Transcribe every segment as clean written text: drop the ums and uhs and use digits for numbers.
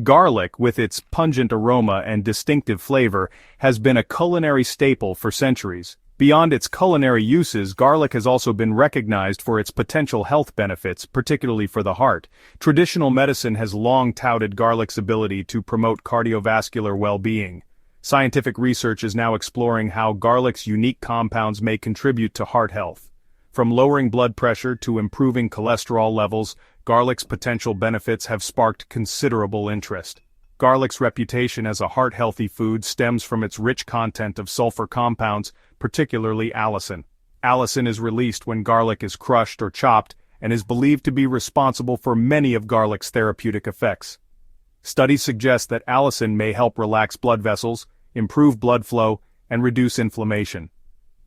Garlic, with its pungent aroma and distinctive flavor, has been a culinary staple for centuries. Beyond its culinary uses, garlic has also been recognized for its potential health benefits, particularly for the heart. Traditional medicine has long touted garlic's ability to promote cardiovascular well-being. Scientific research is now exploring how garlic's unique compounds may contribute to heart health. From lowering blood pressure to improving cholesterol levels, garlic's potential benefits have sparked considerable interest. Garlic's reputation as a heart-healthy food stems from its rich content of sulfur compounds, particularly allicin. Allicin is released when garlic is crushed or chopped and is believed to be responsible for many of garlic's therapeutic effects. Studies suggest that allicin may help relax blood vessels, improve blood flow, and reduce inflammation.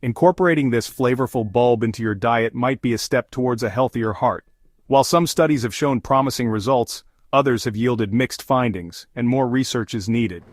Incorporating this flavorful bulb into your diet might be a step towards a healthier heart. While some studies have shown promising results, others have yielded mixed findings, and more research is needed.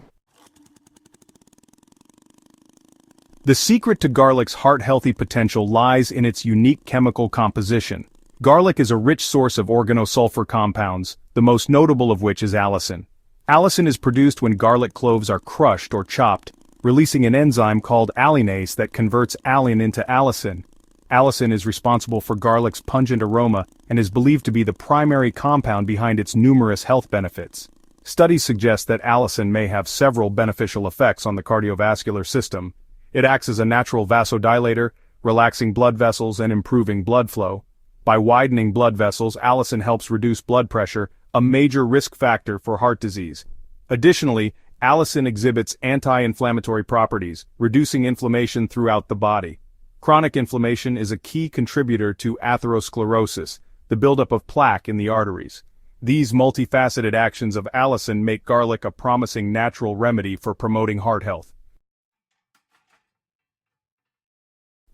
The secret to garlic's heart-healthy potential lies in its unique chemical composition. Garlic is a rich source of organosulfur compounds, the most notable of which is allicin. Allicin is produced when garlic cloves are crushed or chopped, releasing an enzyme called allinase that converts allin into allicin. Allicin is responsible for garlic's pungent aroma and is believed to be the primary compound behind its numerous health benefits. Studies suggest that allicin may have several beneficial effects on the cardiovascular system. It acts as a natural vasodilator, relaxing blood vessels and improving blood flow. By widening blood vessels, allicin helps reduce blood pressure, a major risk factor for heart disease. Additionally, allicin exhibits anti-inflammatory properties, reducing inflammation throughout the body. Chronic inflammation is a key contributor to atherosclerosis, the buildup of plaque in the arteries. These multifaceted actions of allicin make garlic a promising natural remedy for promoting heart health.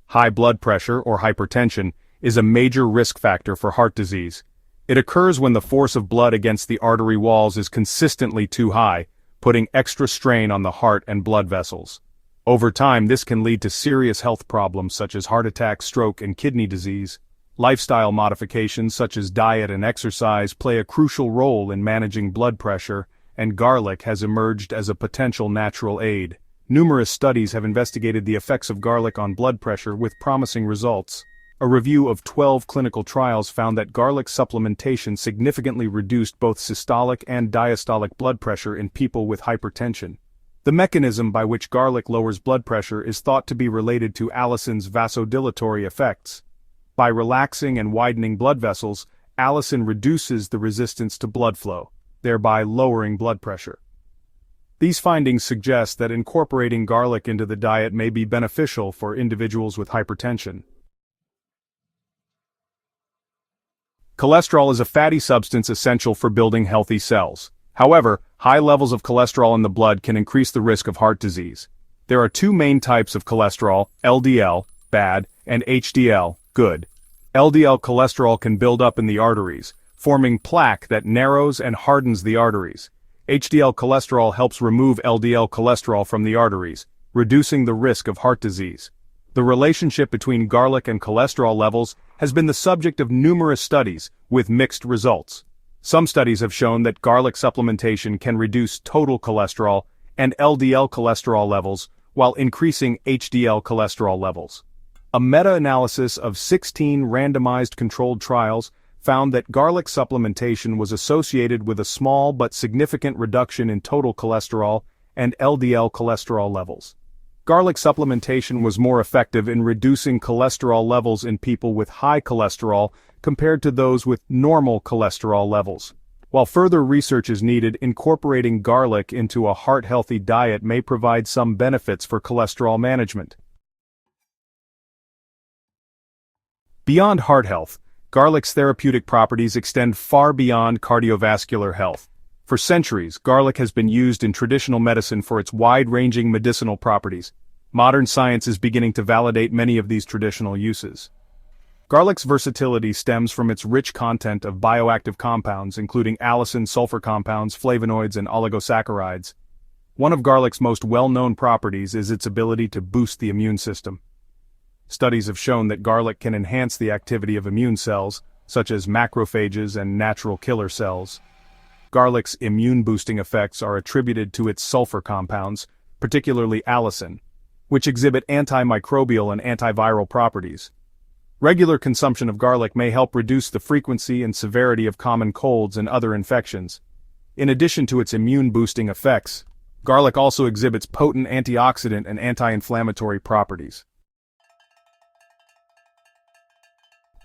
High blood pressure, or hypertension, is a major risk factor for heart disease. It occurs when the force of blood against the artery walls is consistently too high, putting extra strain on the heart and blood vessels. Over time, this can lead to serious health problems such as heart attack, stroke, and kidney disease. Lifestyle modifications such as diet and exercise play a crucial role in managing blood pressure, and garlic has emerged as a potential natural aid. Numerous studies have investigated the effects of garlic on blood pressure with promising results. A review of 12 clinical trials found that garlic supplementation significantly reduced both systolic and diastolic blood pressure in people with hypertension. The mechanism by which garlic lowers blood pressure is thought to be related to allicin's vasodilatory effects. By relaxing and widening blood vessels, allicin reduces the resistance to blood flow, thereby lowering blood pressure. These findings suggest that incorporating garlic into the diet may be beneficial for individuals with hypertension. Cholesterol is a fatty substance essential for building healthy cells. However, high levels of cholesterol in the blood can increase the risk of heart disease. There are two main types of cholesterol: LDL, bad, and HDL, good. LDL cholesterol can build up in the arteries, forming plaque that narrows and hardens the arteries. HDL cholesterol helps remove LDL cholesterol from the arteries, reducing the risk of heart disease. The relationship between garlic and cholesterol levels has been the subject of numerous studies, with mixed results. Some studies have shown that garlic supplementation can reduce total cholesterol and LDL cholesterol levels while increasing HDL cholesterol levels. A meta-analysis of 16 randomized controlled trials found that garlic supplementation was associated with a small but significant reduction in total cholesterol and LDL cholesterol levels. Garlic supplementation was more effective in reducing cholesterol levels in people with high cholesterol compared to those with normal cholesterol levels. While further research is needed, incorporating garlic into a heart-healthy diet may provide some benefits for cholesterol management. Beyond heart health, garlic's therapeutic properties extend far beyond cardiovascular health. For centuries, garlic has been used in traditional medicine for its wide-ranging medicinal properties. Modern science is beginning to validate many of these traditional uses. Garlic's versatility stems from its rich content of bioactive compounds including allicin, sulfur compounds, flavonoids, and oligosaccharides. One of garlic's most well-known properties is its ability to boost the immune system. Studies have shown that garlic can enhance the activity of immune cells, such as macrophages and natural killer cells. Garlic's immune-boosting effects are attributed to its sulfur compounds, particularly allicin, which exhibit antimicrobial and antiviral properties. Regular consumption of garlic may help reduce the frequency and severity of common colds and other infections. In addition to its immune-boosting effects, garlic also exhibits potent antioxidant and anti-inflammatory properties.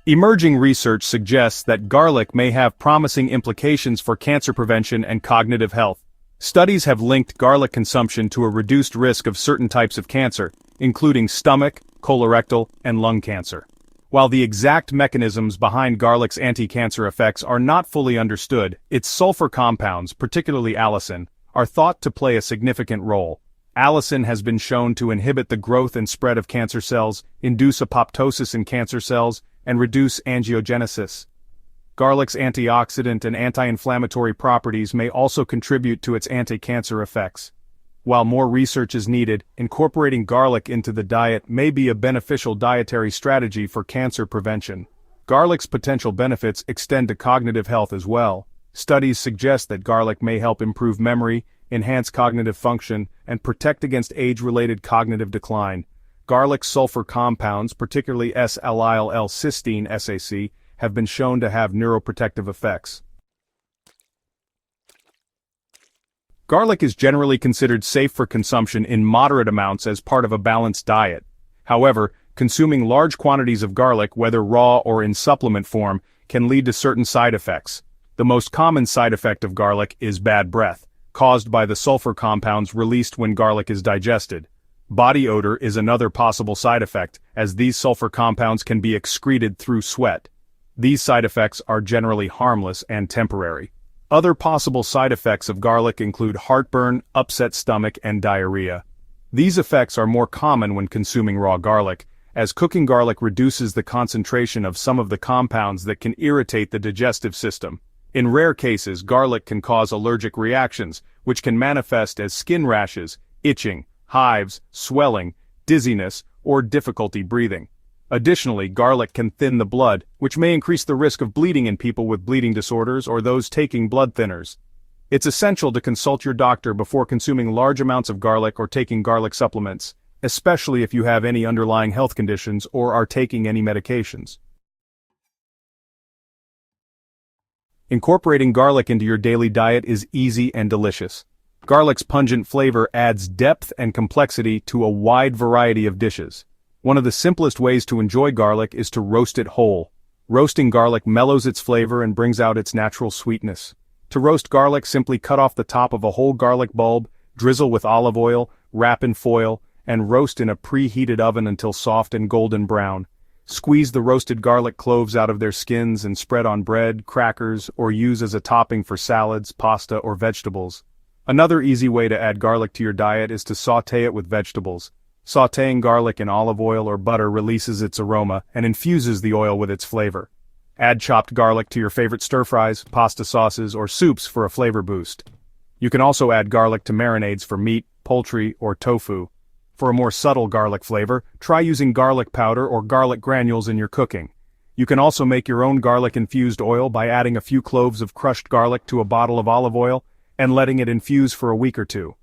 Emerging research suggests that garlic may have promising implications for cancer prevention and cognitive health. Studies have linked garlic consumption to a reduced risk of certain types of cancer, including stomach, colorectal, and lung cancer. While the exact mechanisms behind garlic's anti-cancer effects are not fully understood, its sulfur compounds, particularly allicin, are thought to play a significant role. Allicin has been shown to inhibit the growth and spread of cancer cells, induce apoptosis in cancer cells, and reduce angiogenesis. Garlic's antioxidant and anti-inflammatory properties may also contribute to its anti-cancer effects. While more research is needed, incorporating garlic into the diet may be a beneficial dietary strategy for cancer prevention. Garlic's potential benefits extend to cognitive health as well. Studies suggest that garlic may help improve memory, enhance cognitive function, and protect against age-related cognitive decline. Garlic's sulfur compounds, particularly S-allyl-L-cysteine (SAC), have been shown to have neuroprotective effects. Garlic is generally considered safe for consumption in moderate amounts as part of a balanced diet. However, consuming large quantities of garlic, whether raw or in supplement form, can lead to certain side effects. The most common side effect of garlic is bad breath, caused by the sulfur compounds released when garlic is digested. Body odor is another possible side effect, as these sulfur compounds can be excreted through sweat. These side effects are generally harmless and temporary. Other possible side effects of garlic include heartburn, upset stomach, and diarrhea. These effects are more common when consuming raw garlic, as cooking garlic reduces the concentration of some of the compounds that can irritate the digestive system. In rare cases, garlic can cause allergic reactions, which can manifest as skin rashes, itching, hives, swelling, dizziness, or difficulty breathing. Additionally, garlic can thin the blood, which may increase the risk of bleeding in people with bleeding disorders or those taking blood thinners. It's essential to consult your doctor before consuming large amounts of garlic or taking garlic supplements, especially if you have any underlying health conditions or are taking any medications. Incorporating garlic into your daily diet is easy and delicious. Garlic's pungent flavor adds depth and complexity to a wide variety of dishes. One of the simplest ways to enjoy garlic is to roast it whole. Roasting garlic mellows its flavor and brings out its natural sweetness. To roast garlic, simply cut off the top of a whole garlic bulb, drizzle with olive oil, wrap in foil, and roast in a preheated oven until soft and golden brown. Squeeze the roasted garlic cloves out of their skins and spread on bread, crackers, or use as a topping for salads, pasta, or vegetables. Another easy way to add garlic to your diet is to sauté it with vegetables. Sautéing garlic in olive oil or butter releases its aroma and infuses the oil with its flavor. Add chopped garlic to your favorite stir-fries, pasta sauces, or soups for a flavor boost. You can also add garlic to marinades for meat, poultry, or tofu. For a more subtle garlic flavor, try using garlic powder or garlic granules in your cooking. You can also make your own garlic-infused oil by adding a few cloves of crushed garlic to a bottle of olive oil and letting it infuse for a week or two.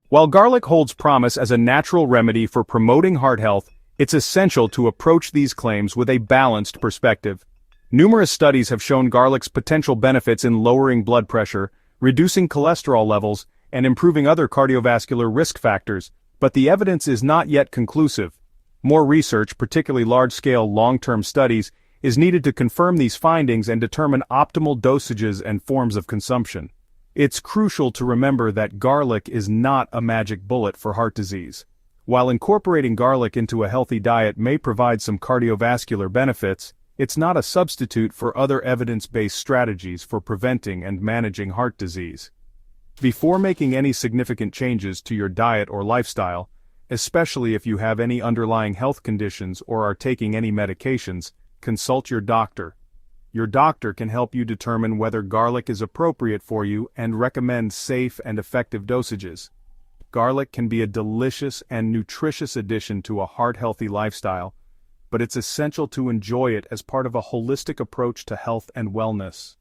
While garlic holds promise as a natural remedy for promoting heart health, it's essential to approach these claims with a balanced perspective. Numerous studies have shown garlic's potential benefits in lowering blood pressure, reducing cholesterol levels, and improving other cardiovascular risk factors, but the evidence is not yet conclusive. More research, particularly large-scale long-term studies, is needed to confirm these findings and determine optimal dosages and forms of consumption. It's crucial to remember that garlic is not a magic bullet for heart disease. While incorporating garlic into a healthy diet may provide some cardiovascular benefits, it's not a substitute for other evidence-based strategies for preventing and managing heart disease. Before making any significant changes to your diet or lifestyle, especially if you have any underlying health conditions or are taking any medications, consult your doctor. Your doctor can help you determine whether garlic is appropriate for you and recommend safe and effective dosages. Garlic can be a delicious and nutritious addition to a heart-healthy lifestyle. but it's essential to enjoy it as part of a holistic approach to health and wellness.